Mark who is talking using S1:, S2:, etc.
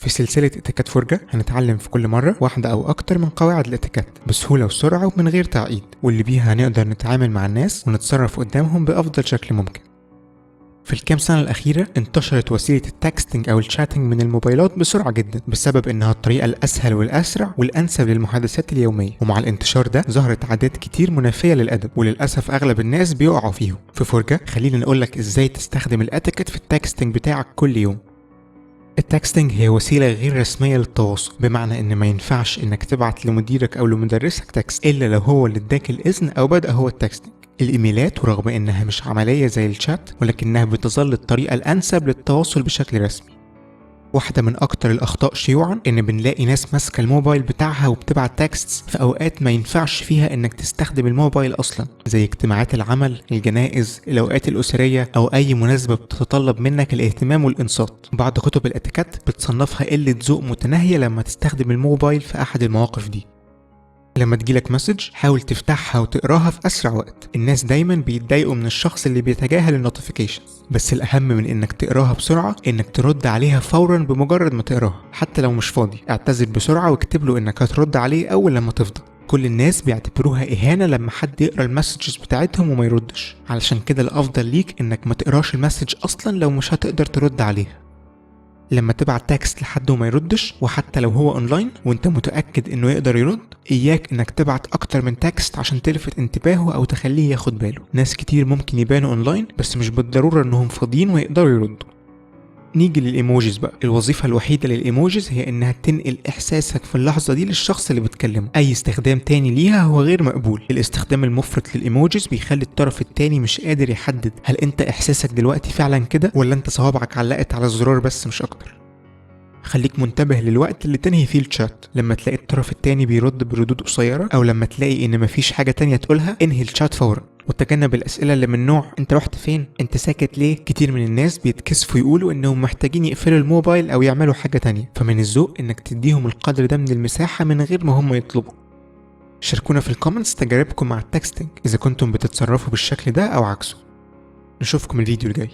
S1: في سلسلة اتيكات فرجة هنتعلم في كل مرة واحدة أو أكتر من قواعد الاتيكات بسهولة وسرعة ومن غير تعقيد، واللي بيها هنقدر نتعامل مع الناس ونتصرف قدامهم بأفضل شكل ممكن. في الكام سنة الأخيرة انتشرت وسيلة التكستنج أو الشاتنج من الموبايلات بسرعة جدا بسبب إنها الطريقة الأسهل والأسرع والأنسب للمحادثات اليومية، ومع الانتشار ده ظهرت عادات كتير منافية للأدب وللأسف أغلب الناس بيقعوا فيهم. في فرجة خلينا نقولك إزاي تستخدم الاتيكيت في التكستنج بتاعك كل يوم. التكستنج هي وسيلة غير رسمية للتواصل، بمعنى ان ما ينفعش انك تبعت لمديرك او لمدرسك تكست الا لو هو اللي اداك الاذن او بدأ هو التكستنج. الايميلات ورغم انها مش عملية زي الشات ولكنها بتظل الطريقة الانسب للتواصل بشكل رسمي. واحدة من أكتر الأخطاء شيوعا إن بنلاقي ناس ماسكة الموبايل بتاعها وبتبعت تكستس في أوقات ما ينفعش فيها إنك تستخدم الموبايل أصلا، زي اجتماعات العمل، الجنائز، الأوقات الأسرية، أو أي مناسبة بتتطلب منك الاهتمام والإنصات. بعض كتب الاتيكيت بتصنفها قلة ذوق متناهية لما تستخدم الموبايل في أحد المواقف دي. لما تجيلك مسج حاول تفتحها وتقراها في أسرع وقت. الناس دايما بيتضايقوا من الشخص اللي بيتجاهل النوتيفيكيشنز، بس الأهم من إنك تقراها بسرعة إنك ترد عليها فورا بمجرد ما تقراها. حتى لو مش فاضي اعتذر بسرعة واكتب له إنك هترد عليه أول لما تفضى. كل الناس بيعتبروها إهانة لما حد يقرا المسجز بتاعتهم وما يردش، علشان كده الأفضل ليك إنك ما تقراش المسج أصلا لو مش هتقدر ترد عليها. لما تبعت تكست لحد وما يردش، وحتى لو هو اونلاين وانت متأكد انه يقدر يرد، اياك انك تبعت اكتر من تكست عشان تلفت انتباهه او تخليه ياخد باله. ناس كتير ممكن يبانوا اونلاين بس مش بالضرورة انهم فاضيين ويقدروا يردوا. نيجي للايموجيز بقى. الوظيفة الوحيدة للايموجيز هي انها تنقل احساسك في اللحظة دي للشخص اللي بتكلمه. اي استخدام تاني ليها هو غير مقبول. الاستخدام المفرط للايموجيز بيخلي الطرف التاني مش قادر يحدد هل انت احساسك دلوقتي فعلا كده ولا انت صوابعك علقت على الزرار بس مش اكتر. خليك منتبه للوقت اللي تنهي فيه الشات. لما تلاقي الطرف التاني بيرد بردود قصيرة او لما تلاقي ان مفيش حاجة تانية تقولها انهي الشات فورا. وتجنب الاسئلة اللي من نوع انت رحت فين، انت ساكت ليه. كتير من الناس بيتكسفوا يقولوا انهم محتاجين يقفلوا الموبايل او يعملوا حاجة تانية، فمن الذوق انك تديهم القدر ده من المساحة من غير ما هم يطلبوا. شاركونا في الكومنتس تجاربكم مع التكستنج اذا كنتم بتتصرفوا بالشكل ده او عكسه. نشوفكم الفيديو الجاي.